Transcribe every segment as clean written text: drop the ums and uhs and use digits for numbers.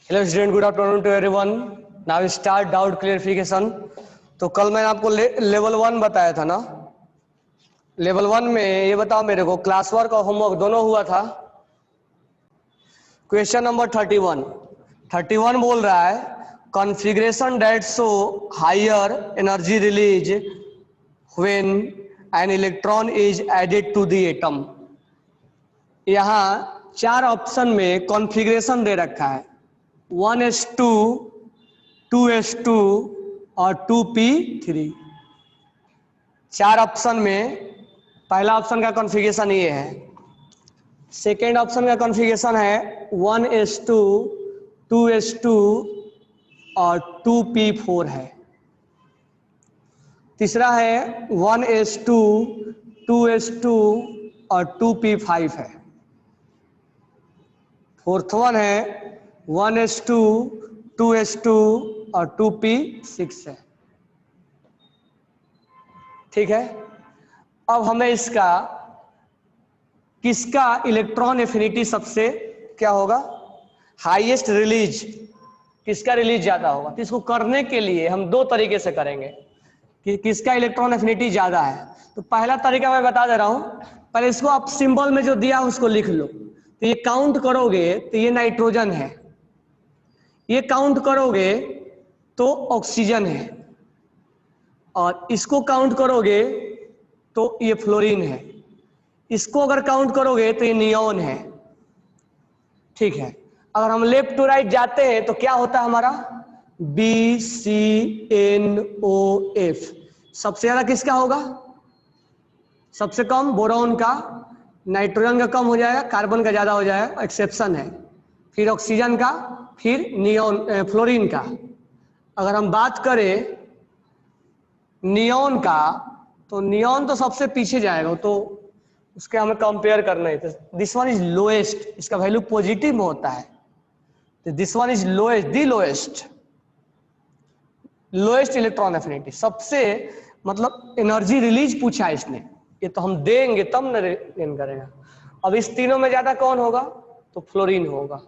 Hello student, good afternoon to everyone. Now start doubt clarification. तो कल मैंने आपको लेवल 1 बताया था ना। लेवल 1 में ये बताओ मेरे को, क्लास वर्क और होमवर्क दोनों हुआ था। क्वेश्चन नंबर 31 बोल रहा है configuration that show higher energy release when an electron is added to the atom. यहाँ 4 ऑप्शन में कॉन्फ़िगरेशन दे रखा है 1s2, 2s2 और 2p3। 4 ऑप्शन में पहला ऑप्शन का कॉन्फ़िगरेशन ये है, सेकेंड ऑप्शन का कॉन्फ़िगरेशन है 1s2, 2s2 और 2p4 है। तीसरा है 1s2, 2s2 और 2p5 है। फोर्थ वन है 1s2, 2s2 और 2p6 है। ठीक है, अब हमें इसका किसका इलेक्ट्रॉन एफिनिटी सबसे क्या होगा, हाईएस्ट रिलीज, किसका रिलीज ज्यादा होगा। तो इसको करने के लिए हम 2 तरीके से करेंगे कि किसका इलेक्ट्रॉन एफिनिटी ज्यादा है। तो पहला तरीका मैं बता दे रहा हूं, पहले इसको आप सिंबल में जो दिया उसको लिख लो। तो ये काउंट करोगे तो ये नाइट्रोजन है, ये काउंट करोगे तो ऑक्सीजन है, और इसको काउंट करोगे तो ये फ्लोरीन है, इसको अगर काउंट करोगे तो ये नियोन है। ठीक है, अगर हम लेफ्ट टू राइट जाते हैं तो क्या होता है हमारा BCNOF। सबसे ज्यादा किसका होगा, सबसे कम बोरॉन का, नाइट्रोजन का कम हो जाएगा, कार्बन का ज्यादा हो जाएगा, एक्सेप्शन है। फिर ऑक्सीजन का, फिर नियोन फ्लोरीन का। अगर हम बात करें नियोन का तो नियोन तो सबसे पीछे जाएगा, तो उसके हमें कंपेयर करना है। तो दिस वन इज लोएस्ट, इसका वैल्यू पॉजिटिव में होता है। तो this one is lowest, the lowest electron affinity, सबसे मतलब एनर्जी रिलीज पूछा है इसने, ये तो हम देंगे तब न गेन करेगा। अब इस तीनों में ज्यादा कौन होगा, तो फ्लोरीन होगा।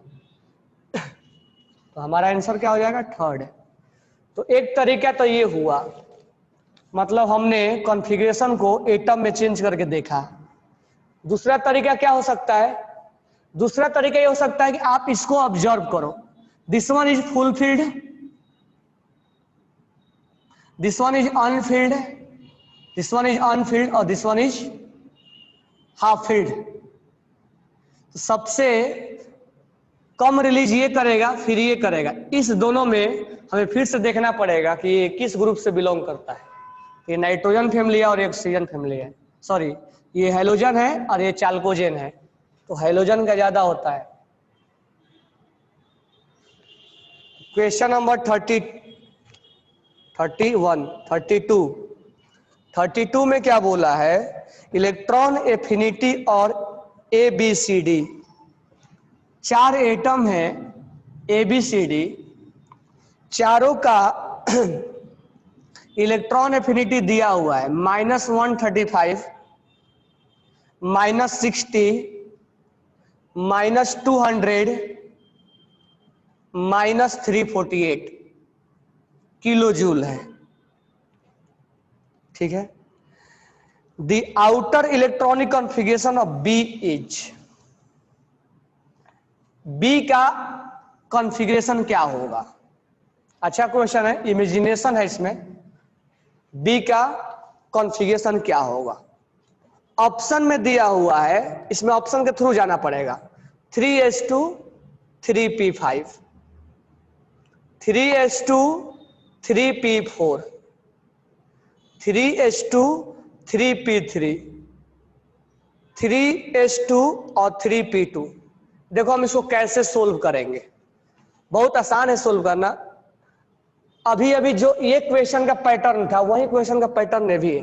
तो हमारा आंसर क्या हो जाएगा, थर्ड। तो एक तरीका तो ये हुआ, मतलब हमने कॉन्फ़िगरेशन को एटम में चेंज करके देखा। दूसरा तरीका क्या हो सकता है, दूसरा तरीका ये हो सकता है कि आप इसको ऑब्जर्व करो। This one is fulfilled, this one is unfilled, this one is unfilled और this one is half filled. तो सबसे कम रिलीज ये करेगा, फिर ये करेगा। इस दोनों में हमें फिर से देखना पड़ेगा कि ये किस ग्रुप से बिलोंग करता है। ये नाइट्रोजन फैमिली है और ये ऑक्सीजन फैमिली है, सॉरी ये हेलोजन है और ये चाल्कोजेन है। तो हेलोजन का ज्यादा होता है। क्वेश्चन नंबर 32 में क्या बोला है, इलेक्ट्रॉन एफिनिटी और ABCD। 4 एटम है ABCD, चारों का इलेक्ट्रॉन एफिनिटी दिया हुआ है -135, -60, -200, -348 किलो जूल है। ठीक है, the outer electronic configuration of B is, B का कॉन्फ़िगरेशन क्या होगा। अच्छा क्वेश्चन है, इमेजिनेशन है इसमें। B का कॉन्फ़िगरेशन क्या होगा, ऑप्शन में दिया हुआ है, इसमें ऑप्शन के थ्रू जाना पड़ेगा। 3s2, 3p5, 3s2, 3p4, 3s2, 3p3, 3s2 और 3p2। देखो हम इसको कैसे सोल्व करेंगे, बहुत आसान है सोल्व करना। अभी अभी जो ये क्वेश्चन का पैटर्न था वही क्वेश्चन का पैटर्न ये भी है।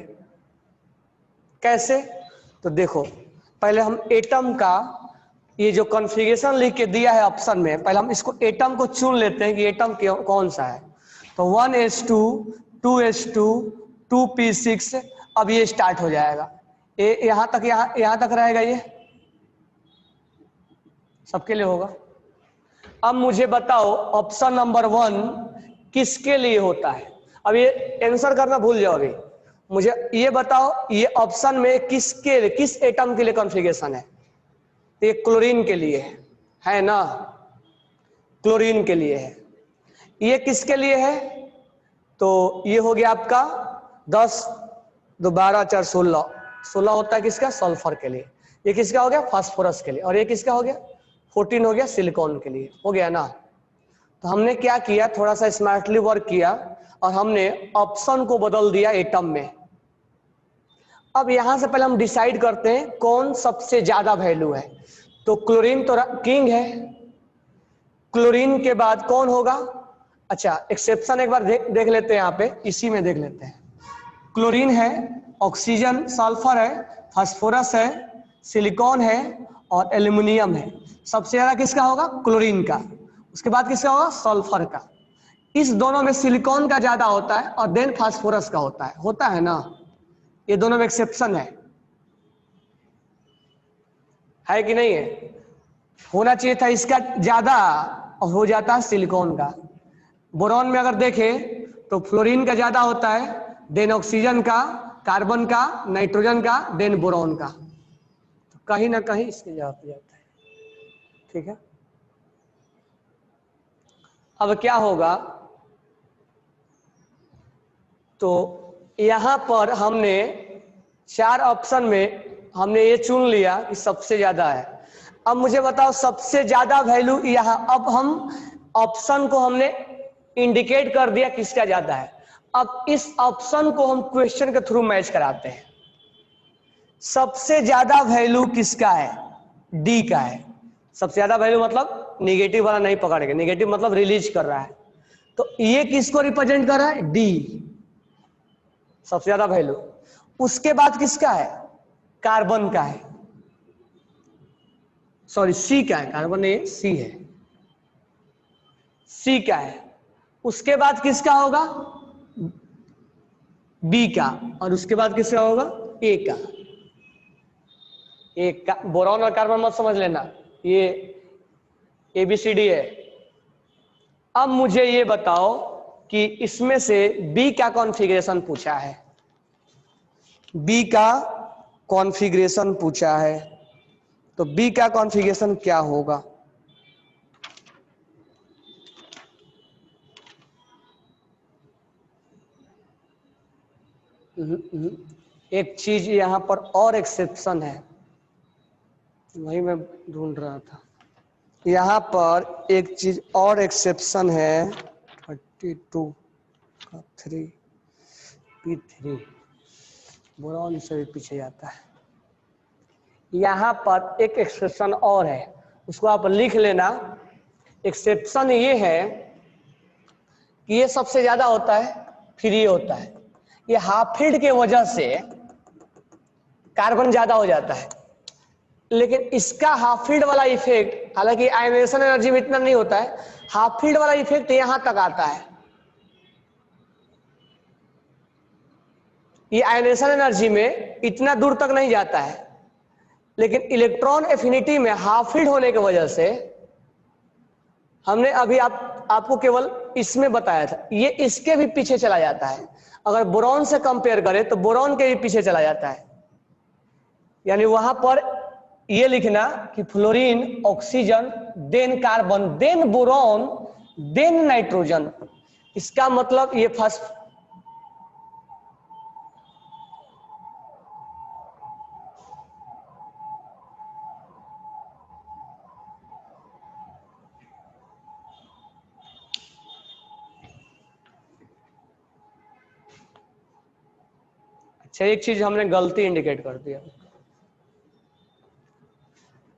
कैसे, तो देखो पहले हम एटम का ये जो कॉन्फ़िगरेशन लिख के दिया है ऑप्शन में, पहले हम इसको एटम को चुन लेते हैं कि एटम कौन सा है। तो 1s2, 2s2, 2p6, अब ये स्टार्ट हो जाएगा। यहां तक, यहां तक रहेगा, ये सबके लिए होगा। अब मुझे बताओ ऑप्शन नंबर 1 किसके लिए होता है। अब ये आंसर करना भूल जाओ अभी, मुझे ये बताओ ये ऑप्शन में किस एटम के लिए कॉन्फ़िगरेशन है। ये क्लोरीन के लिए है ना, क्लोरीन के लिए है। ये किसके लिए है, तो ये हो गया आपका 10 2 12 4 16 16 होता है किसका, सल्फर के लिए। ये किसका हो गया, फास्फोरस के लिए। और ये किसका हो गया, 14 हो गया सिलिकॉन के लिए। हो गया ना। तो हमने क्या किया, थोड़ा सा स्मार्टली वर्क किया और हमने ऑप्शन को बदल दिया एटम में। अब यहां से पहले हम डिसाइड करते हैं कौन सबसे ज्यादा वैल्यू है। तो क्लोरीन तो किंग है, क्लोरीन के बाद कौन होगा। अच्छा एक्सेप्शन एक बार देख लेते हैं, यहाँ पे इसी में देख लेते हैं। क्लोरीन है, ऑक्सीजन सल्फर है, फास्फोरस है, सिलिकॉन है और एल्यूमिनियम है। सबसे ज्यादा किसका होगा, क्लोरीन का। उसके बाद किसका होगा, सल्फर का। इस दोनों में सिलिकॉन का ज्यादा होता है और देन फास्फोरस का होता है ना। ये दोनों में एक्सेप्शन है कि नहीं है। होना चाहिए था इसका ज्यादा और हो जाता है सिलिकॉन का। बोरॉन में अगर देखें तो फ्लोरीन का ज्यादा होता है, देन ऑक्सीजन का, कार्बन का, नाइट्रोजन का, देन बोरॉन का। तो कहीं ना कहीं इसके जवाब पे जाता है। ठीक है, अब क्या होगा, तो यहां पर हमने 4 ऑप्शन में हमने ये चुन लिया कि सबसे ज्यादा है। अब मुझे बताओ सबसे ज्यादा वैल्यू यहां, अब हम ऑप्शन को हमने इंडिकेट कर दिया किसका ज्यादा है। अब इस ऑप्शन को हम क्वेश्चन के थ्रू मैच कराते हैं। सबसे ज्यादा वैल्यू किसका है, डी का है। सबसे ज्यादा वैल्यू मतलब निगेटिव वाला नहीं पकड़ेगा, निगेटिव मतलब रिलीज कर रहा है। तो ये किसको रिप्रेजेंट कर रहा है, डी, सबसे ज्यादा वैल्यू। उसके बाद किसका है, कार्बन का है, सॉरी सी का है, कार्बन नहीं सी है, सी का है। उसके बाद किसका होगा, बी का। और उसके बाद किसका होगा, ए का। एक बोरॉन और कार्बन मत समझ लेना, ये ABCD है। अब मुझे ये बताओ कि इसमें से बी का कॉन्फ़िगरेशन पूछा है, बी का कॉन्फ़िगरेशन पूछा है। तो बी का कॉन्फ़िगरेशन क्या होगा। एक चीज यहां पर और एक्सेप्शन है, वही मैं ढूंढ रहा था। यहां पर एक चीज और एक्सेप्शन है, 32 का 3p3 बोरॉन से भी पीछे जाता है। यहां पर एक एक्सेप्शन और है, उसको आप लिख लेना। एक्सेप्शन ये है कि ये सबसे ज्यादा होता है, फिर ये होता है। ये हाफ फील्ड के वजह से कार्बन ज्यादा हो जाता है, लेकिन इसका हाफ फील्ड वाला इफेक्ट, हालांकि आयनाइजेशन एनर्जी में इतना नहीं होता है, हाफ फील्ड वाला इफेक्ट यहां तक आता है। ये आयनाइजेशन एनर्जी में इतना दूर तक नहीं जाता है, लेकिन इलेक्ट्रॉन एफिनिटी में हाफ फील्ड होने की वजह से, हमने अभी आपको केवल इसमें बताया था, ये इसके भी पीछे चला जाता है। अगर बोरॉन से कंपेयर करें तो बोरॉन के भी पीछे चला जाता है। यानी वहां पर ये लिखना कि fluorine, oxygen, then carbon, then boron, then nitrogen. इसका मतलब ये फर्स्ट, अच्छा एक चीज हमने गलती इंडिकेट कर दिया,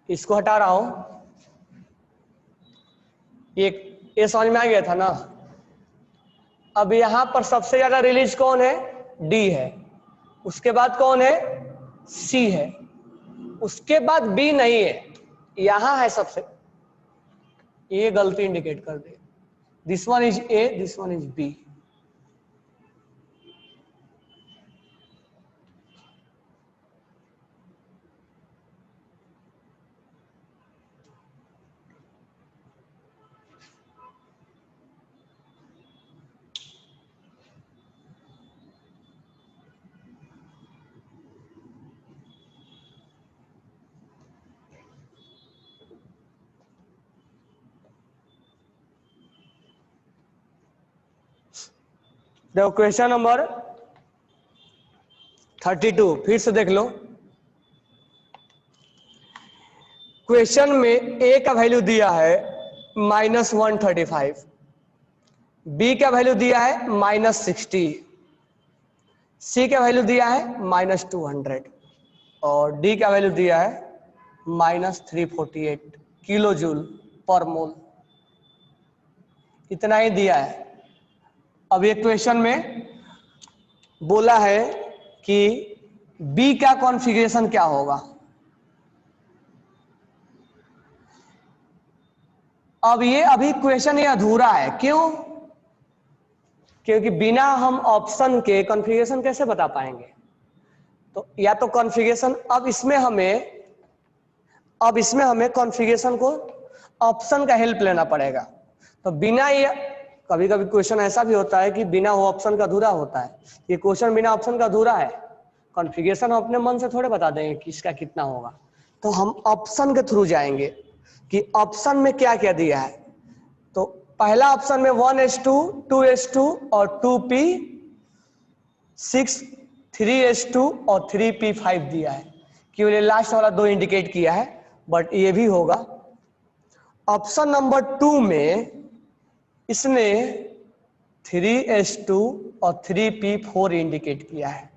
इसको हटा रहा हूं। ये समझ में आ गया था ना। अब यहां पर सबसे ज्यादा रिलीज कौन है, डी है। उसके बाद कौन है, सी है। उसके बाद बी नहीं है, यहां है सबसे, ये गलती इंडिकेट कर दी। This one is A, this one is B. देखो क्वेश्चन नंबर 32 फिर से देख लो। क्वेश्चन में ए का वैल्यू दिया है -135, बी का वैल्यू दिया है -60, सी का वैल्यू दिया है -200 और डी का वैल्यू दिया है -348 किलो जूल पर मोल। इतना ही दिया है। अब ये क्वेश्चन में बोला है कि बी का कॉन्फ़िगरेशन क्या होगा। अब ये अभी क्वेश्चन ये अधूरा है, क्यों? क्योंकि बिना हम ऑप्शन के कॉन्फ़िगरेशन कैसे बता पाएंगे। तो या तो कॉन्फ़िगरेशन अब इसमें हमें कॉन्फ़िगरेशन को ऑप्शन का हेल्प लेना पड़ेगा। तो बिना ये, कभी कभी क्वेश्चन ऐसा भी होता है कि बिना ऑप्शन का अधूरा होता है। ये क्वेश्चन बिना ऑप्शन का अधूरा है। कॉन्फ़िगरेशन हम अपने मन से थोड़े बता देंगे कि इसका कितना होगा। तो हम ऑप्शन के थ्रू जाएंगे कि ऑप्शन में क्या क्या दिया है। तो पहला ऑप्शन में 1:2, 2:2 और 2p6, 3:2 और 3p5 दिया है। केवल लास्ट वाला 2 इंडिकेट किया है, बट ये भी होगा। ऑप्शन नंबर 2 में इसने 3:2 और 3p4 इंडिकेट किया है।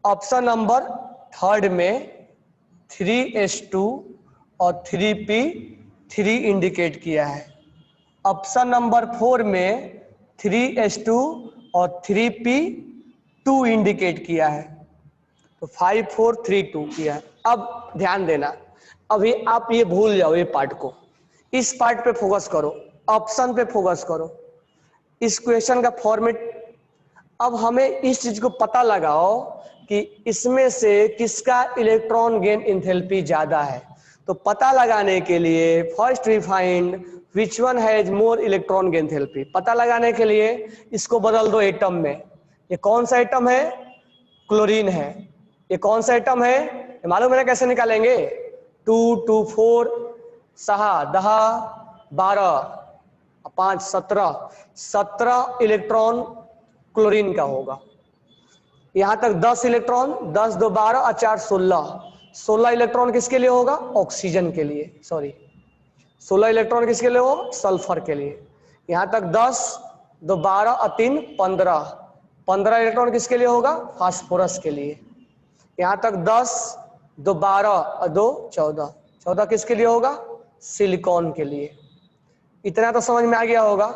ऑप्शन नंबर 3 में 3:2 और 3p3 इंडिकेट किया है। ऑप्शन नंबर 4 में 3:2 और 3p2 इंडिकेट किया है। तो 5, 4, 3, 2 किया है। अब ध्यान देना, अभी आप ये भूल जाओ, ये पार्ट को, इस पार्ट पे फोकस करो, ऑप्शन पे फोकस करो, इस क्वेश्चन का फॉर्मेट। अब हमें इस चीज को पता लगाओ कि इसमें से किसका इलेक्ट्रॉन गेन एंथैल्पी ज्यादा है। तो पता लगाने के लिए first we find which one has more electron gain enthalpy. पता लगाने के लिए इसको बदल दो एटम में। ये कौन सा एटम है? क्लोरीन है। ये कौन सा एटम है? मालूम है ना कैसे निकालेंगे? 2, 2, 4, 6, 10, 12, 5, 17 इलेक्ट्रॉन क्लोरीन का होगा। यहां तक 10 इलेक्ट्रॉन, 10, 2, 12 और 4, 16 इलेक्ट्रॉन किसके लिए होगा? ऑक्सीजन के लिए। सॉरी, 16 इलेक्ट्रॉन किसके लिए होगा? सल्फर के लिए। यहां तक 10, 2, 12 और 3, 15 इलेक्ट्रॉन किसके लिए होगा? फास्फोरस के लिए। यहां तक 10, 2, 12 और 2, 14 किसके लिए होगा? सिलिकॉन के लिए। इतना तो समझ में आ गया होगा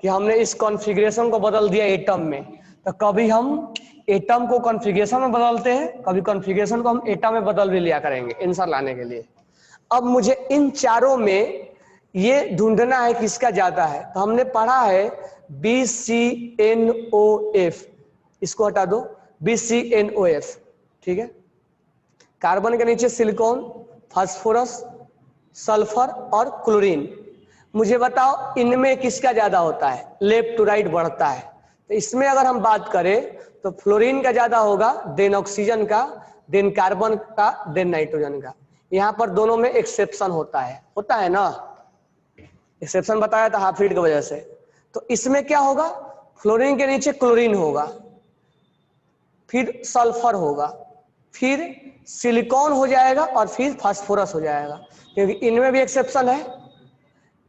कि हमने इस कॉन्फ़िगरेशन को बदल दिया एटम में। तो कभी हम एटम को कॉन्फ़िगरेशन में बदलते हैं, कभी कॉन्फ़िगरेशन को हम एटम में बदल भी लिया करेंगे आंसर लाने के लिए। अब मुझे इन चारों में ये ढूंढना है किसका ज्यादा है। तो हमने पढ़ा है BCNOF, इसको हटा दो, BCNOF, ठीक है। कार्बन के नीचे सिलिकॉन, फास्फोरस, सल्फर और क्लोरीन। मुझे बताओ इनमें किसका ज्यादा होता है? लेफ्ट टू राइट बढ़ता है। तो इसमें अगर हम बात करें तो फ्लोरीन का ज्यादा होगा, देन ऑक्सीजन का, देन कार्बन का, देन नाइट्रोजन का। यहां पर दोनों में एक्सेप्शन होता है ना, एक्सेप्शन बताया था हाफ हीट की वजह से। तो इसमें क्या होगा? फ्लोरीन के नीचे क्लोरीन होगा, फिर सल्फर होगा, फिर सिलिकॉन हो जाएगा और फिर फास्फोरस हो जाएगा, क्योंकि इनमें भी एक्सेप्शन है।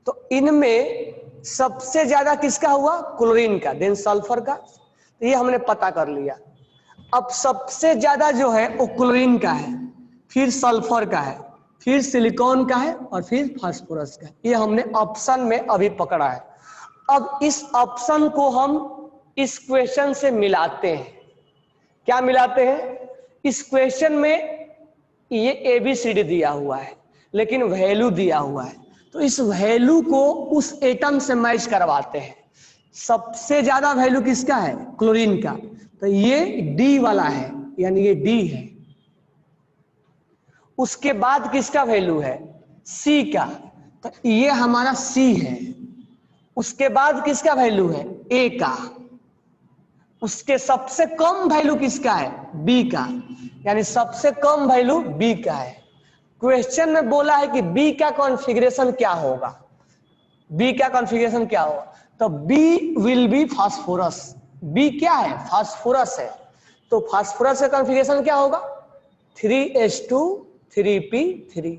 तो इनमें सबसे ज्यादा किसका हुआ? क्लोरीन का, देन सल्फर का। तो ये हमने पता कर लिया। अब सबसे ज्यादा जो है वो क्लोरीन का है, फिर सल्फर का है, फिर सिलिकॉन का है और फिर फास्फोरस का। ये हमने ऑप्शन में अभी पकड़ा है। अब इस ऑप्शन को हम इस क्वेश्चन से मिलाते हैं। क्या मिलाते हैं? इस क्वेश्चन में ये ABCD दिया हुआ है, लेकिन वैल्यू दिया हुआ है। तो इस वैल्यू को उस एटम से मैच करवाते हैं। सबसे ज्यादा वैल्यू किसका है? क्लोरीन का। तो ये D वाला है, यानी ये D है। उसके बाद किसका वैल्यू है? C का। तो ये हमारा C है। उसके बाद किसका वैल्यू है? A का। उसके सबसे कम वैल्यू किसका है? B का, यानी सबसे कम वैल्यू B का है। क्वेश्चन में बोला है कि B का कॉन्फ़िगरेशन क्या होगा। B का कॉन्फ़िगरेशन क्या होगा? तो B will be phosphorus. B क्या है, फास्फोरस है, तो फास्फोरस का कॉन्फ़िगरेशन क्या होगा, 3s2 3p3,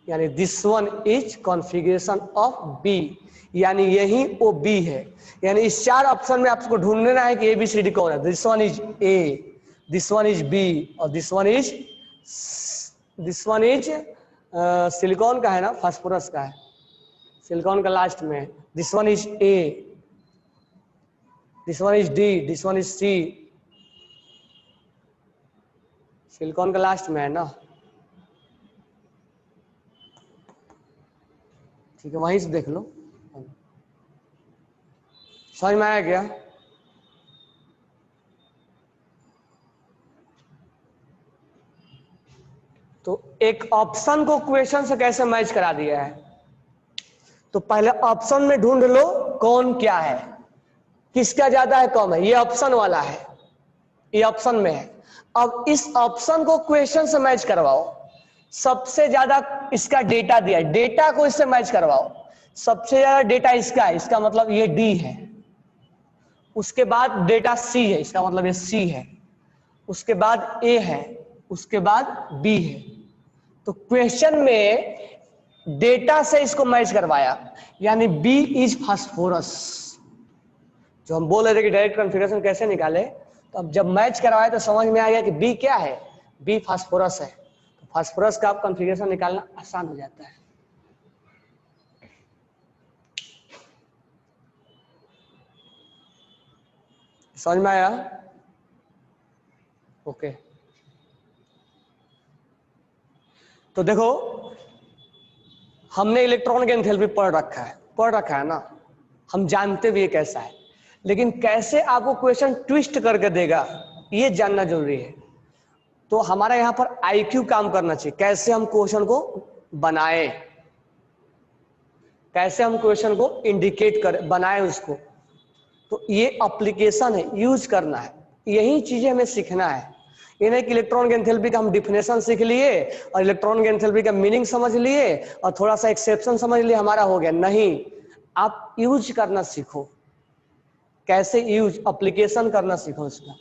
यानी this one is configuration of B, यानी यही वो बी है। यानी इस 4 ऑप्शन में आपको ढूंढना है कि ABCD कौन है। This one is A, this one is B, और दिस वन इज सिलिकॉन का है ना, फास्फोरस का है, सिलिकॉन का लास्ट में है। This one is A, this one is D, this one is C, silicon का लास्ट में है ना, ठीक है, वहीं से देख लो। समझ में आया क्या? तो एक ऑप्शन को क्वेश्चन से कैसे मैच करा दिया है, तो पहले ऑप्शन में ढूंढ लो कौन क्या है, किसका ज्यादा है कम है, ये ऑप्शन वाला है, ये ऑप्शन में है। अब इस ऑप्शन को क्वेश्चन से मैच करवाओ, सबसे ज्यादा इसका डेटा दिया है, डेटा को इससे मैच करवाओ, सबसे ज्यादा डेटा इसका है, इसका मतलब ये डी है, उसके बाद डेटा सी है, इसका मतलब ये सी है, उसके बाद ए है, उसके बाद बी है। तो क्वेश्चन में डेटा से इसको मैच करवाया, यानी बी इज फास्फोरस। जो हम बोल रहे थे कि डायरेक्ट कॉन्फ़िगरेशन कैसे निकाले, तो अब जब मैच करवाया तो समझ में आ गया कि बी क्या है, बी फास्फोरस है। तो फास्फोरस का कॉन्फ़िगरेशन निकालना आसान हो जाता है। समझ में आया? ओके। तो देखो, हमने इलेक्ट्रॉन की एंथैल्पी पढ़ रखा है ना, हम जानते भी ये कैसा है, लेकिन कैसे आपको क्वेश्चन ट्विस्ट करके देगा ये जानना जरूरी है। तो हमारा यहां पर आईक्यू काम करना चाहिए, कैसे हम क्वेश्चन को बनाए, कैसे हम क्वेश्चन को इंडिकेट कर बनाए उसको। तो ये एप्लीकेशन है, यूज करना है, यही चीजें हमें सीखना है। ये नहीं कि इलेक्ट्रॉन की एंथैल्पी का हम डिफिनेशन सीख लिए और इलेक्ट्रॉन की एंथैल्पी का मीनिंग समझ लिए और थोड़ा सा एक्सेप्शन समझ लिए, हमारा हो गया। नहीं, आप यूज करना सीखो, कैसे यूज एप्लीकेशन करना सीखो उसका।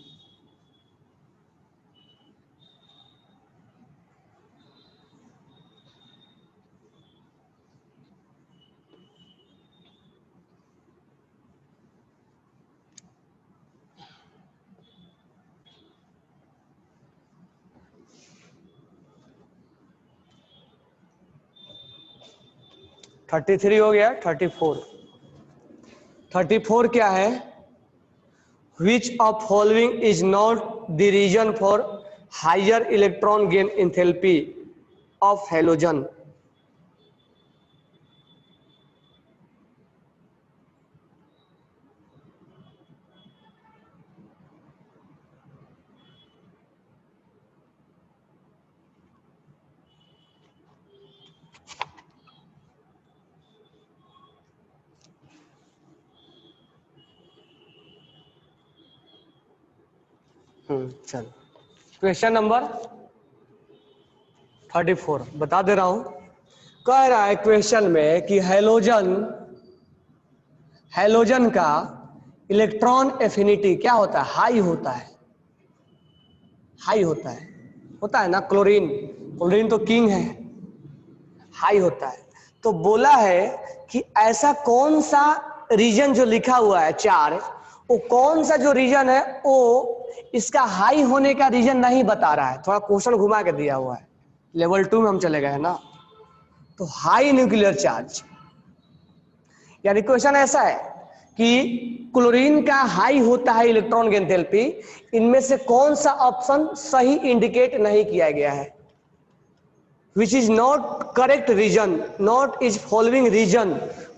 थर्टी 33 हो गया, 34 क्या है, Which of following is not the reason for higher electron gain enthalpy of halogen? चलो, क्वेश्चन नंबर 34 बता दे रहा हूं। कह रहा है क्वेश्चन में कि हैलोजन का इलेक्ट्रॉन एफिनिटी क्या होता है, हाई होता है, हाई होता है ना। क्लोरीन तो किंग है, हाई होता है। तो बोला है कि ऐसा कौन सा रीजन जो लिखा हुआ है 4, वो कौन सा जो रीजन है वो इसका हाई होने का रीजन नहीं बता रहा है। थोड़ा क्वेश्चन घुमा के दिया हुआ है, लेवल 2 में हम चले गए ना। तो हाई न्यूक्लियर चार्ज, यानी क्वेश्चन ऐसा है कि क्लोरीन का हाई होता है इलेक्ट्रॉन की एंथैल्पी, इनमें से कौन सा ऑप्शन सही इंडिकेट नहीं किया गया है, which is not correct reason, not is following reason,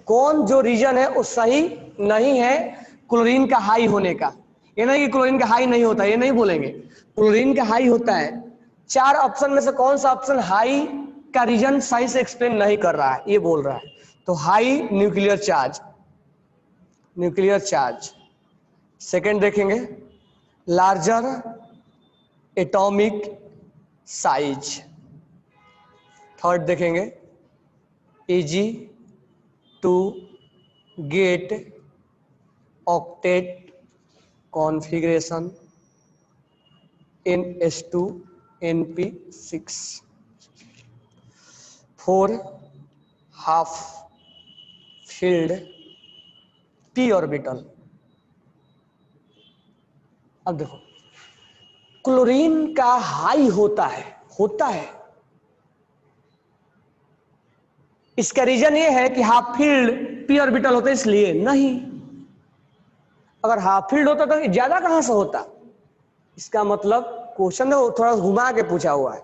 कौन जो रीजन है वो सही नहीं है क्लोरीन का हाई होने का। ये नहीं कि क्लोरीन का हाई नहीं होता, ये नहीं बोलेंगे, क्लोरीन का हाई होता है। 4 ऑप्शन में से कौन सा ऑप्शन हाई का रीजन सही से एक्सप्लेन नहीं कर रहा है, ये बोल रहा है। तो हाई न्यूक्लियर चार्ज। सेकेंड देखेंगे लार्जर एटॉमिक साइज। थर्ड देखेंगे easy to get octet configuration NH2 NP6, 4 half filled p orbital. अब देखो क्लोरीन का हाई होता है इसका रीजन ये है कि हाफ फील्ड p ऑर्बिटल होता है, इसलिए नहीं। अगर हाफ फील्ड होता तो ज्यादा कहां से होता? इसका मतलब क्वेश्चन में थोड़ा घुमा के पूछा हुआ है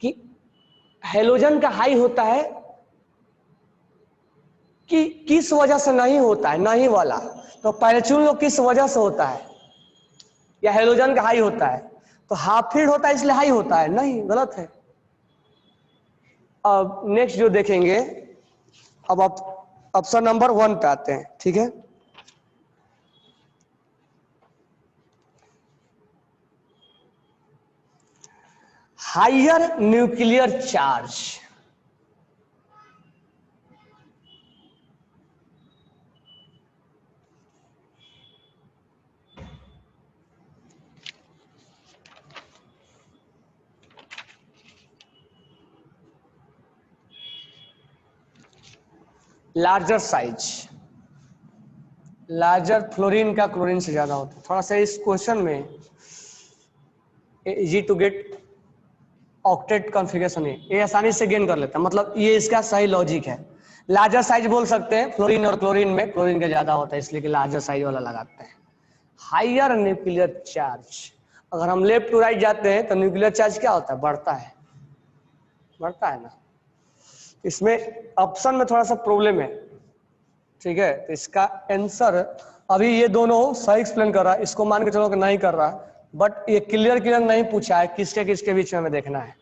कि हेलोजन का हाई होता है कि किस वजह से नहीं होता है, नहीं वाला। तो पहले चुन लो किस वजह से होता है, या हेलोजन का हाई होता है तो हाफ फील्ड होता है इसलिए हाई होता है, नहीं, गलत है। अब नेक्स्ट जो देखेंगे, अब आप ऑप्शन नंबर 1 पे आते हैं, ठीक है। Higher nuclear charge, larger size, larger fluorine का क्लोरीन से ज्यादा होता है। थोड़ा सा इस क्वेश्चन में easy to get octet configuration है, ये आसानी से गेन कर लेता है, मतलब ये इसका सही लॉजिक है। लार्जर साइज बोल सकते हैं, फ्लोरीन और क्लोरीन में क्लोरीन का ज्यादा होता है इसलिए कि लार्जर साइज वाला लगाते हैं। हायर न्यूक्लियर चार्ज, अगर हम लेफ्ट टू राइट जाते हैं तो न्यूक्लियर चार्ज क्या होता है? बढ़ता है ना। इसमें ऑप्शन में थोड़ा सा प्रॉब्लम है, ठीक है। तो इसका आंसर अभी ये दोनों सही एक्सप्लेन कर रहा है, इसको मान के चलो कि नहीं कर रहा, बट ये क्लियर नहीं पूछा है किसके किसके बीच में हमें देखना है,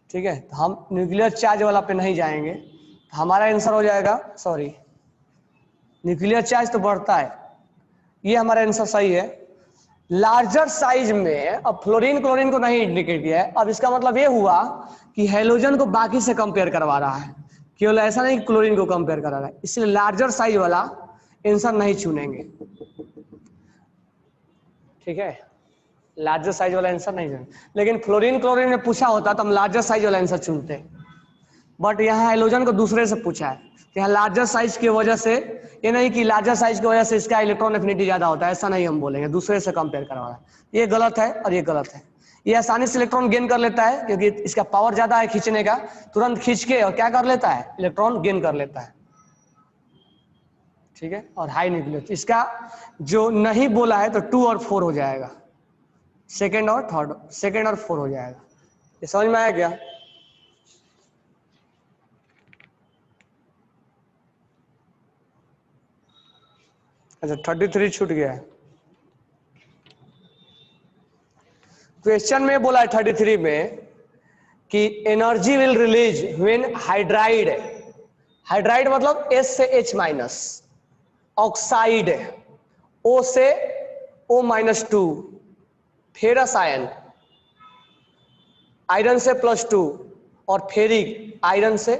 ठीक है। तो हम न्यूक्लियर चार्ज वाला पे नहीं जाएंगे, तो हमारा आंसर हो जाएगा, सॉरी, न्यूक्लियर चार्ज तो बढ़ता है, ये हमारा आंसर सही है। लार्जर साइज में अब फ्लोरीन क्लोरीन को नहीं इंडिकेट किया है। अब इसका मतलब ये हुआ कि हेलोजन को बाकी से कंपेयर करवा रहा है, केवल ऐसा नहीं कि क्लोरीन को कंपेयर करा रहा है, इसलिए लार्जर साइज वाला आंसर नहीं चुनेंगे, ठीक है। लार्जर साइज वाला आंसर नहीं चुनेंगे, लेकिन फ्लोरीन क्लोरीन में पूछा होता तो हम लार्जर साइज वाला आंसर चुनते, बट यहाँ हेलोजन को दूसरे से पूछा है। यहाँ लार्जर साइज की वजह से, ये नहीं कि लार्जर साइज की वजह से इसका इलेक्ट्रॉन एफिनिटी ज्यादा होता है, ऐसा नहीं हम बोलेंगे, दूसरे से कंपेयर करवा रहा है, ये गलत है और ये गलत है। ये आसानी से इलेक्ट्रॉन गेन कर लेता है क्योंकि इसका पावर ज्यादा है खींचने का, तुरंत खींच के और क्या कर लेता है, इलेक्ट्रॉन गेन कर लेता है, ठीक है। और हाई न्यूक्लियर, इसका जो नहीं बोला है तो 2 और 4 हो जाएगा, सेकेंड और 4 हो जाएगा। ये समझ में आया क्या? अच्छा 33 छूट गया है। क्वेश्चन में बोला है 33 में कि energy will release when hydride, hydride मतलब S से H माइनस, ऑक्साइड O से O-2, फेरस आयन आयरन से +2 और फेरिक आयरन से।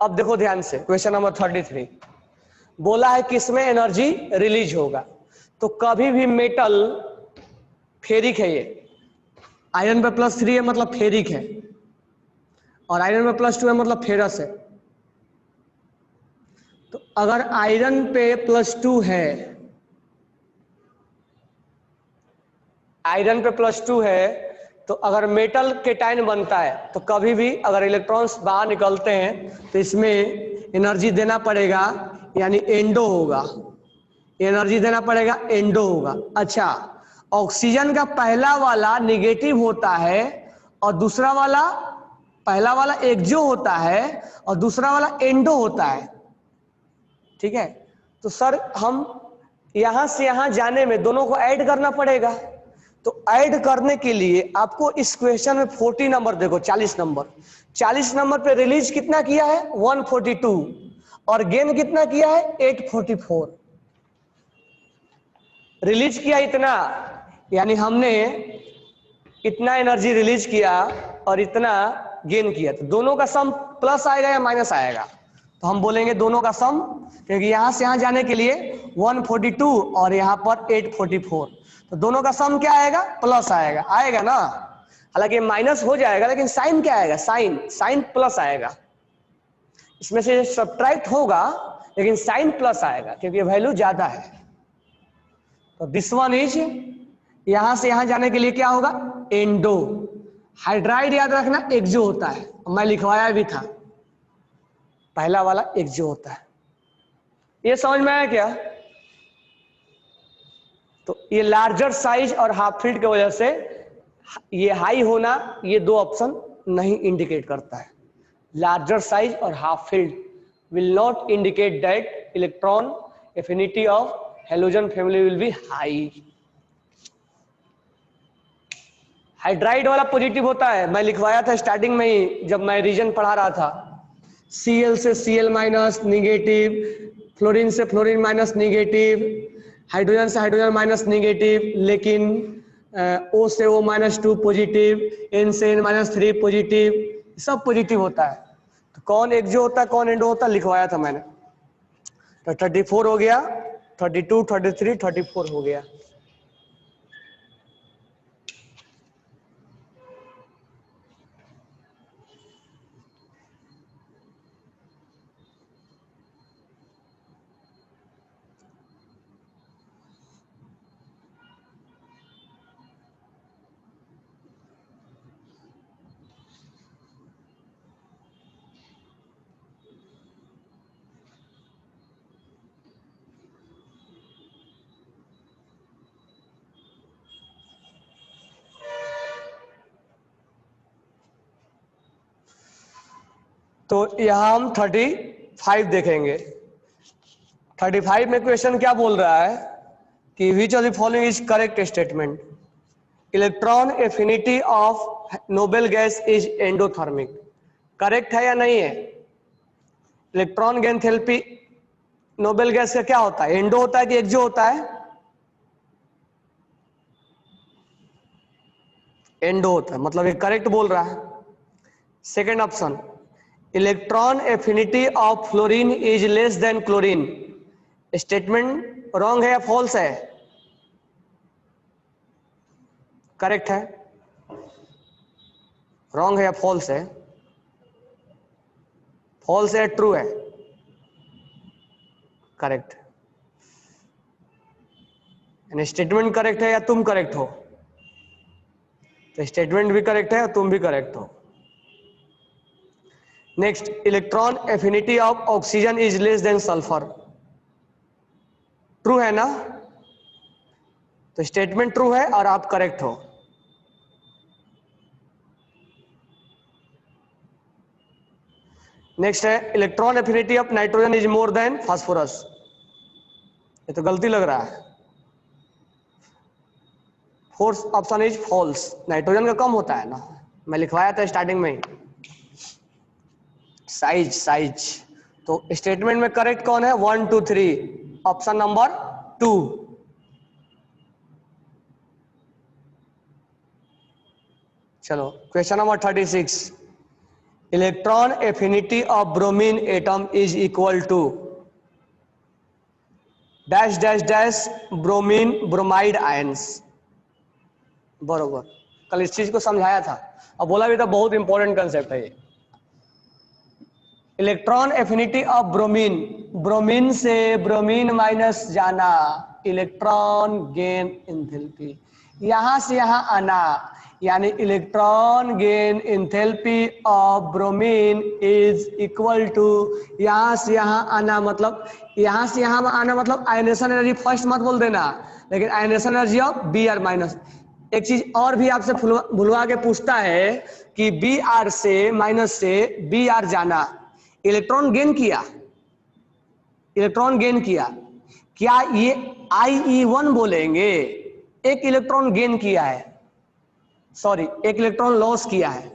अब देखो ध्यान से, क्वेश्चन नंबर 33 बोला है कि इसमें एनर्जी रिलीज होगा, तो कभी भी मेटल, फेरिक है, ये आयरन पे +3 है मतलब फेरिक है, और आयरन पे +2 है मतलब फेरस है। तो अगर आयरन पे +2 है, आयरन पे +2 है, तो अगर मेटल केटायन बनता है तो कभी भी अगर इलेक्ट्रॉन्स बाहर निकलते हैं तो इसमें एनर्जी देना पड़ेगा, यानी एंडो होगा, एनर्जी देना पड़ेगा, एंडो होगा। अच्छा, ऑक्सीजन का पहला वाला निगेटिव होता है और दूसरा वाला, पहला वाला एक्सो होता है और दूसरा वाला एंडो होता है, ठीक है। तो सर हम यहां से यहां जाने में दोनों को ऐड करना पड़ेगा, तो ऐड करने के लिए आपको इस क्वेश्चन में 40 नंबर देखो, 40 नंबर पे रिलीज कितना किया है 142 और गेन कितना किया है 844, रिलीज किया इतना, यानी हमने इतना एनर्जी रिलीज किया और इतना गेन किया, तो दोनों का सम प्लस आएगा या माइनस आएगा, तो हम बोलेंगे दोनों का सम, क्योंकि यहां से यहां जाने के लिए 142 और यहां पर 844, तो दोनों का सम क्या आएगा, प्लस आएगा, आएगा ना। हालांकि माइनस हो जाएगा लेकिन साइन क्या आएगा, साइन, साइन प्लस आएगा। इसमें से सब्ट्रैक्ट होगा लेकिन साइन प्लस आएगा क्योंकि वैल्यू ज्यादा है। तो दिस वन इज, यहां से यहां जाने के लिए क्या होगा, एंडो। हाइड्राइड याद रखना एक्सो होता है, मैं लिखवाया भी था, पहला वाला एक्सो होता है। ये समझ में आया क्या। तो ये लार्जर साइज और हाफ फील्ड की वजह से ये हाई होना, ये दो ऑप्शन नहीं इंडिकेट करता है। लार्जर साइज और half field will not indicate that electron affinity of halogen family will be high. Hydride वाला पॉजिटिव होता है, मैं लिखवाया था स्टार्टिंग में ही जब मैं रीजन पढ़ा रहा था। Cl से Cl माइनस निगेटिव, फ्लोरीन से फ्लोरीन माइनस निगेटिव, हाइड्रोजन से हाइड्रोजन माइनस निगेटिव, लेकिन O से O माइनस 2 पॉजिटिव, N से N माइनस 3 पॉजिटिव, सब पॉजिटिव होता है। तो कौन एक्सो होता है कौन एंडो होता है लिखवाया था मैंने। तो 34 हो गया, 32, 33, 34 हो गया। तो यहां हम 35 देखेंगे। 35 में क्वेश्चन क्या बोल रहा है कि which of the following is correct statement. Electron affinity of noble gas is endothermic, correct है या नहीं है। Electron gain enthalpy noble gas का क्या होता है, एंडो होता है कि एक्सो होता है, एंडो होता है, मतलब ये करेक्ट बोल रहा है। Second option, electron affinity of fluorine is less than chlorine, statement wrong है या फॉल्स है, करेक्ट है, रॉन्ग है या फॉल्स है, फॉल्स है ट्रू है, करेक्ट। यानी स्टेटमेंट करेक्ट है या तुम करेक्ट हो, तो स्टेटमेंट भी करेक्ट है और तुम भी करेक्ट हो। Next, electron affinity of oxygen is less than sulphur, true है ना, तो स्टेटमेंट ट्रू है और आप करेक्ट हो। नेक्स्ट है, electron affinity of nitrogen is more than phosphorus, ये तो गलती लग रहा है, fourth option is false, nitrogen का कम होता है ना, मैं लिखवाया था स्टार्टिंग में। साइज, साइज, तो स्टेटमेंट में करेक्ट कौन है, 1 2 3, ऑप्शन नंबर 2। चलो question number 36, electron affinity of bromine atom is equal to dash dash dash bromine bromide ions, बरोबर, कल इस चीज को समझाया था और बोला भी था बहुत इंपॉर्टेंट कंसेप्ट है ये। Electron affinity of bromine, bromine से ब्रोमीन माइनस जाना, इलेक्ट्रॉन गेन एंथैल्पी, यहां से यहां आना, यानी electron gain enthalpy of bromine is equal to, यहां से यहां आना मतलब, यहां से यहां आना मतलब आयनेशन एनर्जी फर्स्ट मत बोल देना, लेकिन ionization energy of B R minus. एक चीज और भी आपसे भुलवा के पूछता है कि बी आर से माइनस से बी आर जाना, इलेक्ट्रॉन गेन किया, इलेक्ट्रॉन गेन किया, क्या ये IE1 बोलेंगे, एक इलेक्ट्रॉन गेन किया है, सॉरी एक इलेक्ट्रॉन लॉस किया है,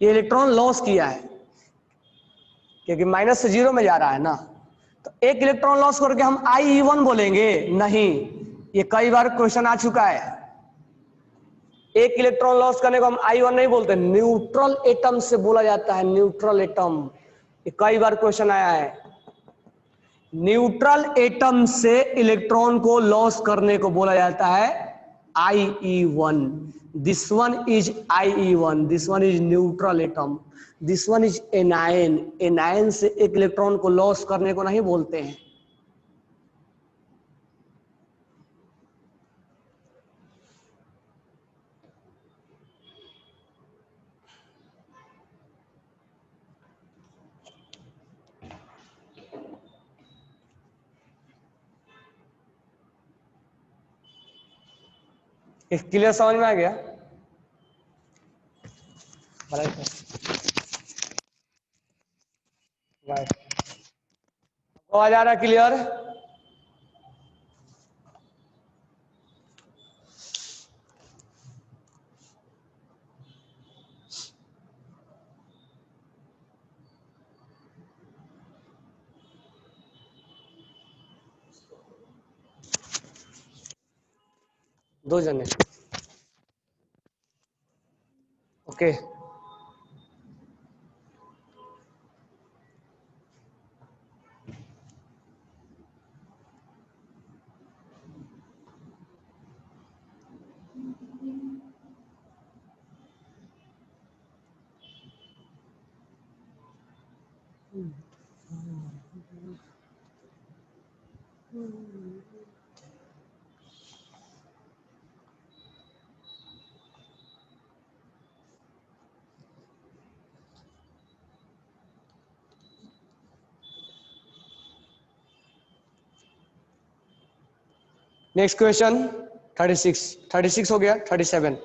ये इलेक्ट्रॉन लॉस किया है क्योंकि माइनस से जीरो में जा रहा है ना, तो एक इलेक्ट्रॉन लॉस करके हम IE1 बोलेंगे, नहीं, ये कई बार क्वेश्चन आ चुका है। एक इलेक्ट्रॉन लॉस करने को हम I1 नहीं बोलते, न्यूट्रल एटम से बोला जाता है, न्यूट्रल एटम, कई बार क्वेश्चन आया है। न्यूट्रल एटम से इलेक्ट्रॉन को लॉस करने को बोला जाता है IE1। This one is IE1, this one is neutral atom, this one is anion. Anion से एक इलेक्ट्रॉन को लॉस करने को नहीं बोलते हैं। क्लियर, समझ में आ गया? आवाज आ रहा है? क्लियर? दो जने, ओके। नेक्स्ट क्वेश्चन 36 हो गया। 37,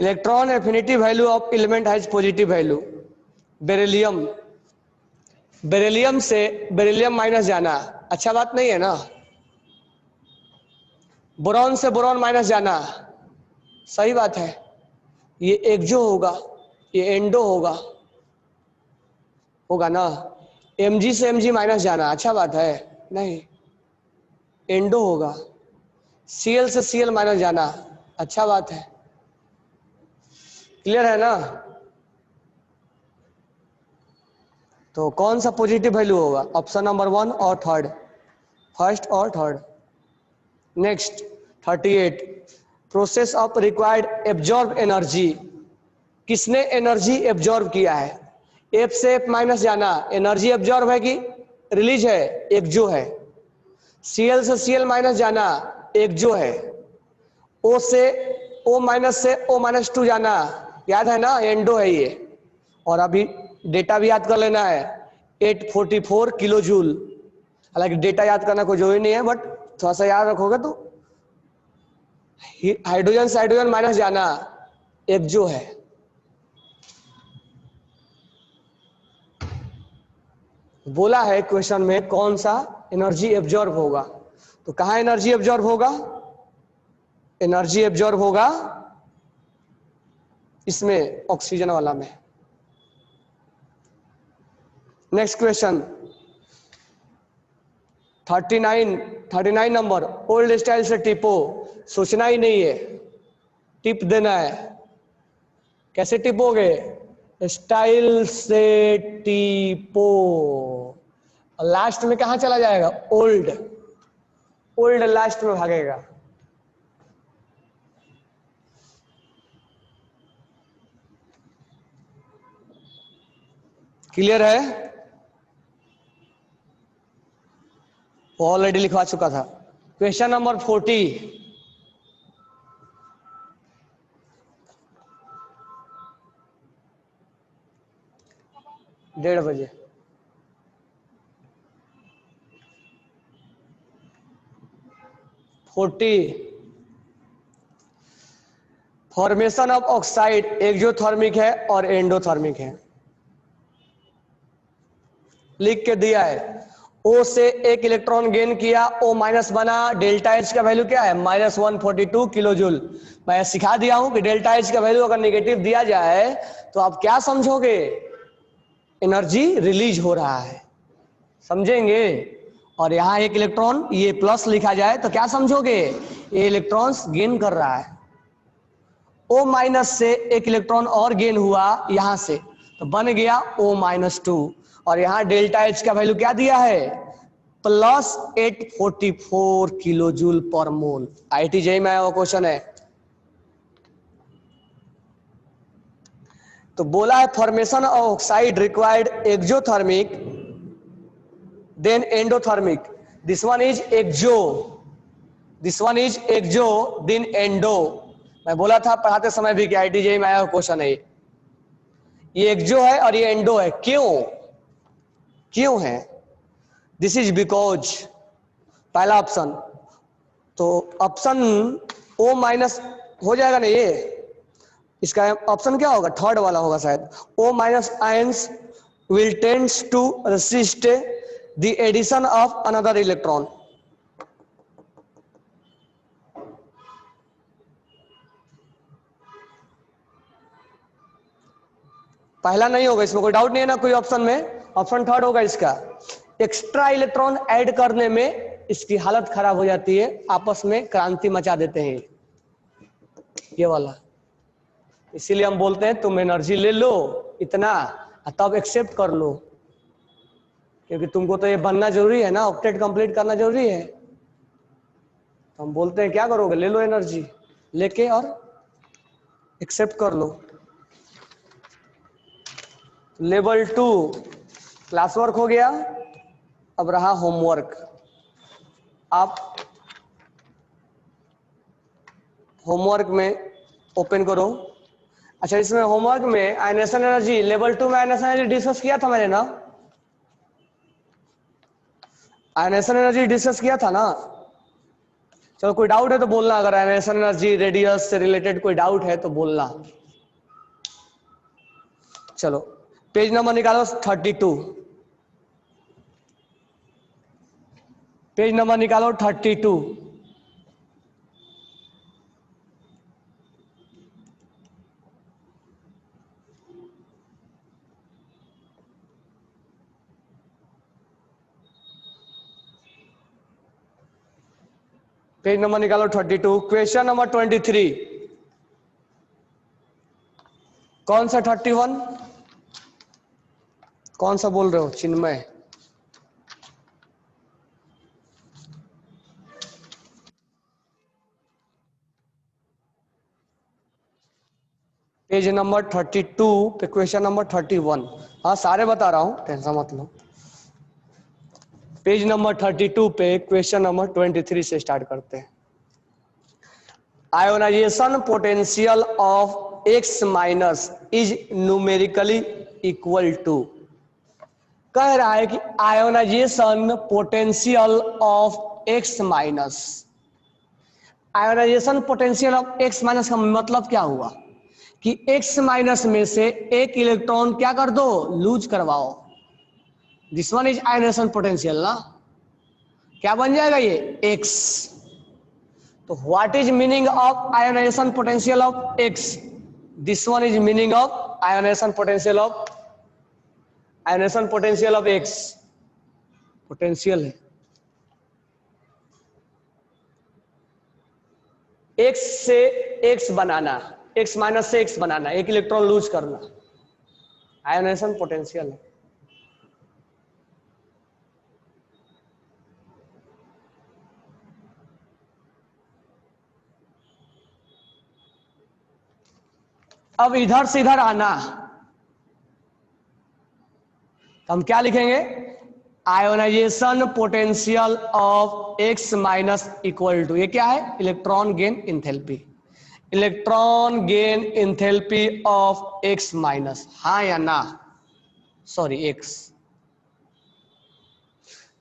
electron affinity value of element has positive value. Beryllium, beryllium से बेरिलियम माइनस जाना अच्छा बात नहीं है ना। बोरॉन से बोरॉन माइनस जाना सही बात है। ये एक्जो होगा, ये एंडो होगा, होगा ना। Mg से Mg माइनस जाना अच्छा बात है नहीं, एंडो होगा। Cl से Cl माइनस जाना अच्छा बात है। क्लियर है ना? तो कौन सा पॉजिटिव वैल्यू होगा? ऑप्शन नंबर 1 और 3, फर्स्ट और third. Next 38, process of required absorb energy. किसने एनर्जी एब्जॉर्ब किया है? F से F माइनस जाना एनर्जी एब्जॉर्ब है कि रिलीज है? एक जो है। Cl से Cl माइनस जाना एक जो है। O से O माइनस से O माइनस 2 जाना याद है ना, एंडो है ये। और अभी डेटा भी याद कर लेना है 844 किलो जूल। हालांकि डेटा याद करना कोई जरूरी नहीं है, बट थोड़ा सा याद रखोगे तो। हाइड्रोजन से हाइड्रोजन माइनस जाना एक जो है। बोला है क्वेश्चन में कौन सा एनर्जी एब्जॉर्ब होगा, तो कहां एनर्जी एब्जॉर्ब होगा? एनर्जी एब्जॉर्ब होगा इसमें, ऑक्सीजन वाला में। Next question 39 number, old style से टिपो। सोचना ही नहीं है, टिप देना है। कैसे टिपोगे? स्टाइल से टिपो। लास्ट में कहां चला जाएगा? ओल्ड, ओल्ड लास्ट में भागेगा। क्लियर है? वो ऑलरेडी लिखवा चुका था। क्वेश्चन नंबर 40, डेढ़ बजे। फॉर्मेशन ऑफ ऑक्साइड एक्सोथर्मिक है और एंडोथर्मिक है। लिख के दिया है, O से एक इलेक्ट्रॉन गेन किया, O माइनस बना, डेल्टा H का वैल्यू क्या है? -142 किलो जूल। मैं सिखा दिया हूं कि डेल्टा H का वैल्यू अगर नेगेटिव दिया जाए तो आप क्या समझोगे? एनर्जी रिलीज हो रहा है, समझेंगे। और यहां एक इलेक्ट्रॉन ये प्लस लिखा जाए तो क्या समझोगे? ये इलेक्ट्रॉन्स गेन कर रहा है। O माइनस से एक इलेक्ट्रॉन और गेन हुआ यहां से, तो बन गया O-2। और यहाँ डेल्टा एच का वैल्यू क्या दिया है, प्लस 844 किलो जूल पर मोल। IIT जेईई में आया हुआ क्वेश्चन है। तो बोला है formation of oxide required exothermic then endothermic, this one is exo, this one is exo then endo. मैं बोला था पढ़ाते समय भी कि IIT जेईई में आया हुआ क्वेश्चन है। ये एक्सो है और ये एंडो है, क्यों है, दिस इज बिकॉज, पहला ऑप्शन, तो ऑप्शन O माइनस हो जाएगा ना, ये इसका ऑप्शन क्या होगा, थर्ड वाला होगा शायद। O minus ions will tends to resist the addition of another electron. पहला नहीं होगा, इसमें कोई डाउट नहीं है ना कोई ऑप्शन में, ऑप्शन थर्ड होगा इसका। एक्स्ट्रा इलेक्ट्रॉन ऐड करने में इसकी हालत खराब हो जाती है, आपस में क्रांति मचा देते हैं ये वाला। इसीलिए हम बोलते हैं तुम एनर्जी ले लो इतना, तब एक्सेप्ट कर लो, क्योंकि तुमको तो ये बनना जरूरी है ना, ऑक्टेट कंप्लीट करना जरूरी है। तो हम बोलते हैं क्या करोगे, ले लो एनर्जी, लेके और एक्सेप्ट कर लो। लेवल 2 क्लास वर्क हो गया, अब रहा होमवर्क। आप होमवर्क में ओपन करो। अच्छा, इसमें होमवर्क में आयनेशन एनर्जी, लेवल 2 में आयनेशन एनर्जी डिस्कस किया था मैंने ना, आयनेशन एनर्जी डिस्कस किया था ना। चलो कोई डाउट है तो बोलना, अगर आयनेशन एनर्जी रेडियस से रिलेटेड कोई डाउट है तो बोलना। चलो पेज नंबर निकालो 32, पेज नंबर निकालो 32। पेज नंबर निकालो 32, क्वेश्चन नंबर 23। कौन सा 31, कौन सा बोल रहे हो, चिन्मय? पेज नंबर 32 पे क्वेश्चन नंबर 31। हाँ सारे बता रहा हूं, टेंशन मत लो। पेज नंबर 32 पे क्वेश्चन नंबर 23 से स्टार्ट करते हैं। Ionization potential of X minus is numerically equal to, कह रहा है कि ionization potential of X minus, ionization potential of X minus का मतलब क्या हुआ कि X माइनस में से एक इलेक्ट्रॉन क्या कर दो, लूज करवाओ। This one is ionization potential ना, क्या बन जाएगा ये X। तो what is meaning of ionisation potential of X, this one is meaning of ionisation potential of, ionisation potential of X, potential है X से X बनाना, X माइनस से X बनाना, एक इलेक्ट्रॉन लूज करना, आयोनाइजेशन पोटेंशियल है। अब इधर से इधर आना, तो हम क्या लिखेंगे, ionization potential of X minus equal to, ये क्या है, electron gain enthalpy, electron gain enthalpy of X minus, हाँ या ना, सॉरी X।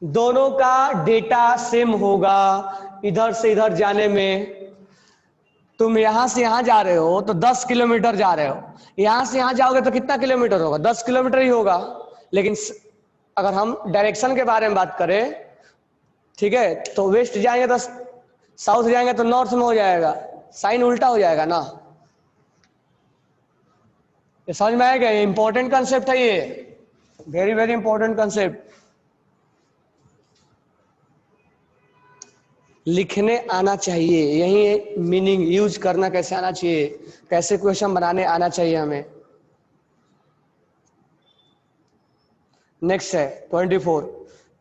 दोनों का डेटा सेम होगा, इधर से इधर जाने में तुम यहां से यहां जा रहे हो तो 10 किलोमीटर जा रहे हो, यहां से यहां जाओगे तो कितना किलोमीटर होगा, 10 किलोमीटर ही होगा। लेकिन अगर हम डायरेक्शन के बारे में बात करें, ठीक है, तो वेस्ट जाएंगे तो साउथ जाएंगे तो नॉर्थ में हो जाएगा, साइन उल्टा हो जाएगा ना। ये समझ में आएगा, ये इंपॉर्टेंट कंसेप्ट है, ये वेरी वेरी इंपॉर्टेंट कंसेप्ट। लिखने आना चाहिए, यही मीनिंग यूज करना कैसे आना चाहिए, कैसे क्वेश्चन बनाने आना चाहिए हमें। नेक्स्ट है 24,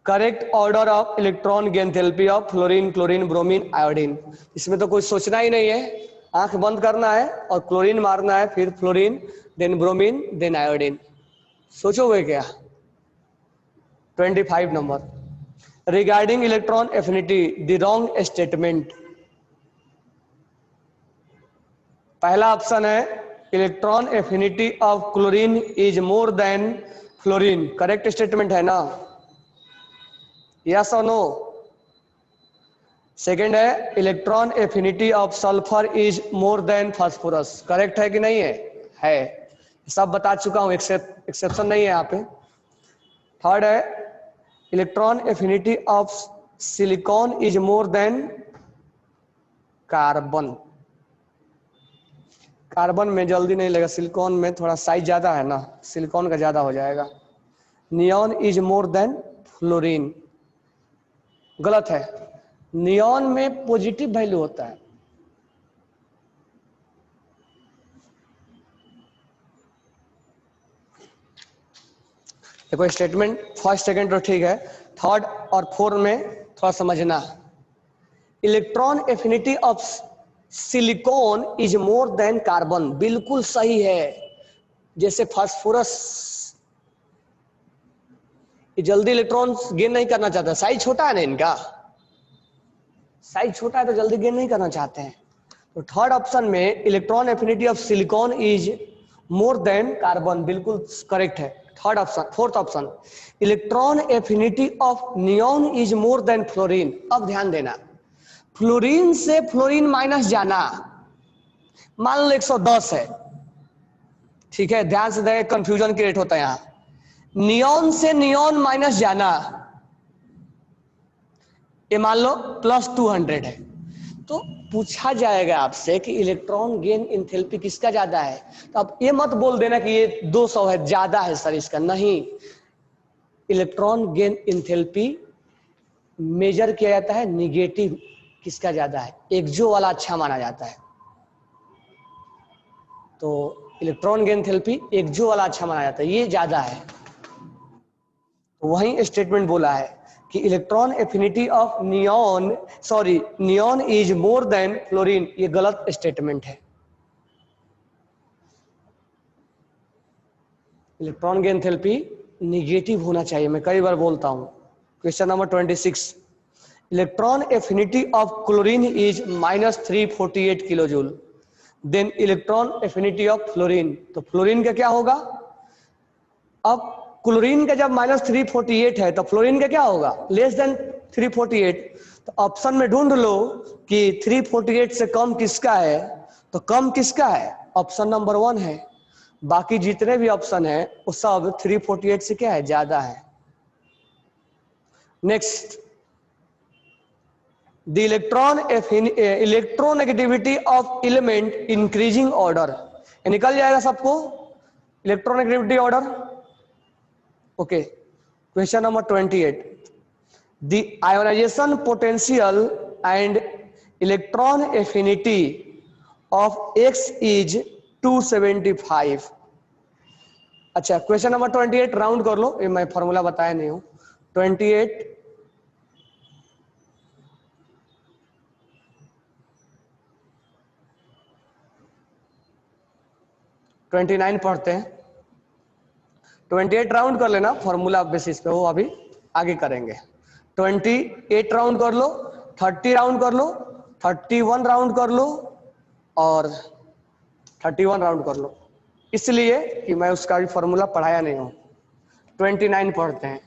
correct order of electron enthalpy of fluorine, chlorine, bromine, iodine. इसमें तो कुछ सोचना ही नहीं है, आंख बंद करना है और क्लोरीन मारना है, फिर fluorine, then bromine, then iodine. सोचोगे क्या? 25 number, regarding electron affinity the wrong statement. पहला ऑप्शन है electron affinity of chlorine is more than fluorine, correct statement है ना? यस और नो? सेकेंड है electron affinity of sulphur is more than phosphorus, correct है कि नहीं है? है, सब बता चुका हूं, एक्सेप्शन नहीं है यहाँ पे। थर्ड है electron affinity of silicon is more then carbon. Carbon में जल्दी नहीं लगेगा, सिलिकॉन में थोड़ा साइज ज्यादा है ना, सिलिकॉन का ज्यादा हो जाएगा। Neon is more than fluorine, गलत है, नियॉन में पॉजिटिव वैल्यू होता है। देखो स्टेटमेंट फर्स्ट सेकंड तो ठीक है, थर्ड और फोर्थ में थोड़ा समझना। Electron affinity of silicon is more then carbon, बिल्कुल सही है। जैसे फास्फोरस जल्दी इलेक्ट्रॉन गेन नहीं करना चाहता, साइज छोटा है ना इनका, साइज छोटा है तो जल्दी गेन नहीं करना चाहते हैं। तो थर्ड ऑप्शन में electron affinity of silicon is more then carbon, बिल्कुल करेक्ट है। Third option, fourth option electron affinity of neon is more than fluorine. अब ध्यान देना, फ्लोरीन से फ्लोरीन माइनस जाना, मान लो 110 है, ठीक है, ध्यान से देखें, कंफ्यूजन क्रिएट होता है यहां। नियॉन से नियॉन माइनस जाना, ये मान लो +200 है, तो पूछा जाएगा आपसे कि इलेक्ट्रॉन गेन एंथैल्पी किसका ज्यादा है, तो अब ये मत बोल देना कि ये 200 है, ज्यादा है सर इसका, नहीं। इलेक्ट्रॉन गेन एंथैल्पी मेजर किया जाता है निगेटिव, किसका ज्यादा है, एक्सो वाला अच्छा माना जाता है। तो इलेक्ट्रॉन गेन एंथैल्पी एक्सो वाला अच्छा माना जाता है, ये ज्यादा है। तो वही स्टेटमेंट बोला है कि electron affinity of neon, sorry, neon is more than fluorine, ये गलत स्टेटमेंट है। इलेक्ट्रॉन गेन एंथैल्पी निगेटिव होना चाहिए, मैं कई बार बोलता हूं। Question number 26, electron affinity of chlorine is -348 kilo joule, then electron affinity of fluorine, तो फ्लोरीन का क्या होगा? अब क्लोरीन का जब -348 है तो फ्लोरीन का क्या होगा? Less than 348। तो ऑप्शन में ढूंढ लो कि 348 से कम किसका है, तो कम किसका है? ऑप्शन नंबर 1 है। बाकी जितने भी ऑप्शन है वो सब 348 से क्या है? ज्यादा है। Next, the electronegativity of element increasing order, निकल जाएगा सबको electronegativity order. Okay, question number 28, the ionization potential and electron affinity of x is 275। अच्छा, क्वेश्चन नंबर 28 राउंड कर लो, ये मैं फॉर्मूला बताया नहीं हूं। 28 29 पढ़ते हैं, 28 राउंड कर लेना फॉर्मूला बेसिस पे, वो अभी आगे करेंगे। 28 राउंड कर लो, 30 राउंड कर लो, 31 राउंड कर लो और 31 राउंड कर लो, इसलिए कि मैं उसका भी फॉर्मूला पढ़ाया नहीं हूं। 29 पढ़ते हैं,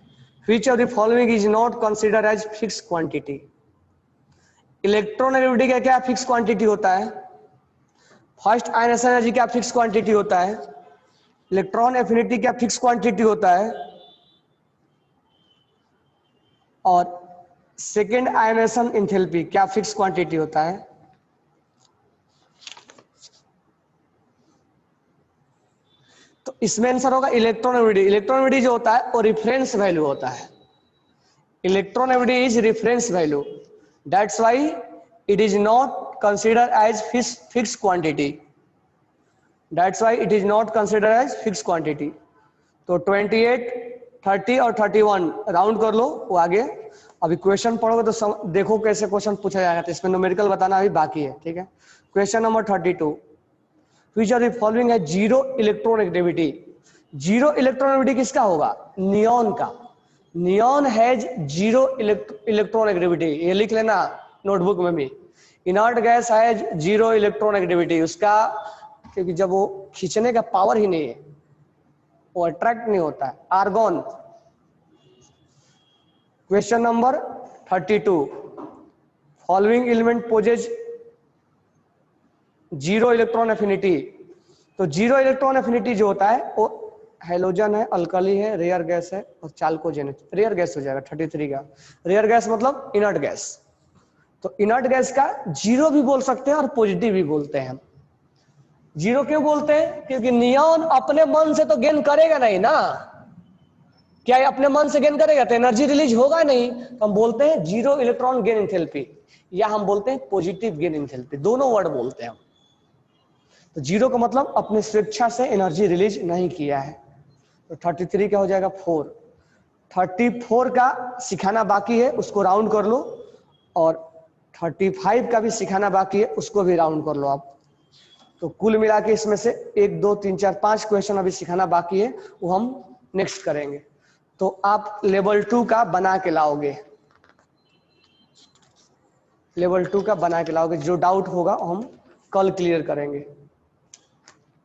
which of the following is not consider as fix quantity. Electronegativity का क्या फिक्स क्वांटिटी होता है? फर्स्ट आयनेशन एनर्जी क्या फिक्स क्वांटिटी होता है? इलेक्ट्रॉन एफिनिटी क्या फिक्स क्वांटिटी होता है? और सेकेंड आयनेशन एंथैल्पी क्या फिक्स क्वांटिटी होता है? तो इसमें आंसर होगा इलेक्ट्रोनेगेटिविटी। इलेक्ट्रोनेगेटिविटी जो होता है वो रेफरेंस वैल्यू होता है। Electronegativity is reference value, that's why it is not consider as fix quantity, that's why it is not consider as fix quantity. तो 28 30 और 31 राउंड कर लो, वो आगे। अभी क्वेश्चन पढ़ोगे तो देखो कैसे क्वेश्चन पूछा जाएगा, तो इसमें न्यूमेरिकल बताना अभी बाकी है, ठीक है। Question number 32, which are the following है zero electron activity. Zero electron activity किसका होगा? नियॉन का। Neon has zero electron activity, ये लिख लेना नोटबुक में भी। Inert gas has zero electron activity, उसका क्योंकि जब वो खींचने का पावर ही नहीं है, वो अट्रैक्ट नहीं होता है। Argon. Question number 32, following element possesses zero electron affinity. तो जीरो इलेक्ट्रॉन एफिनिटी जो होता है वो हेलोजन है, अल्कली है, रेयर गैस है और चाल्कोजेन है। रेयर गैस हो जाएगा 33 का। रेयर गैस मतलब इनर्ट गैस। तो इनर्ट गैस का जीरो भी बोल सकते हैं और पॉजिटिव भी बोलते हैं हम। जीरो क्यों बोलते हैं? क्योंकि नियॉन अपने मन से तो गेन करेगा नहीं ना। क्या ये अपने मन से गेन करेगा तो एनर्जी रिलीज होगा नहीं। तो हम बोलते हैं जीरो इलेक्ट्रॉन गेन एंथैल्पी, या हम बोलते हैं पॉजिटिव गेन एंथैल्पी, दोनों वर्ड बोलते हैं हम। तो जीरो का मतलब अपने स्वेच्छा से एनर्जी रिलीज नहीं किया है। तो 33 का हो जाएगा 4। 34 का सिखाना बाकी है, उसको राउंड कर लो। और 35 का भी सिखाना बाकी है, उसको भी राउंड कर लो आप। तो कुल मिला के इसमें से 1 2 3 4 5 क्वेश्चन अभी सिखाना बाकी है, वो हम नेक्स्ट करेंगे। तो आप लेवल 2 का बना के लाओगे, लेवल 2 का बना के लाओगे। जो डाउट होगा हम कल क्लियर करेंगे,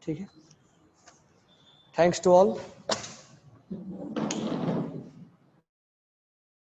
ठीक है। Thanks to all.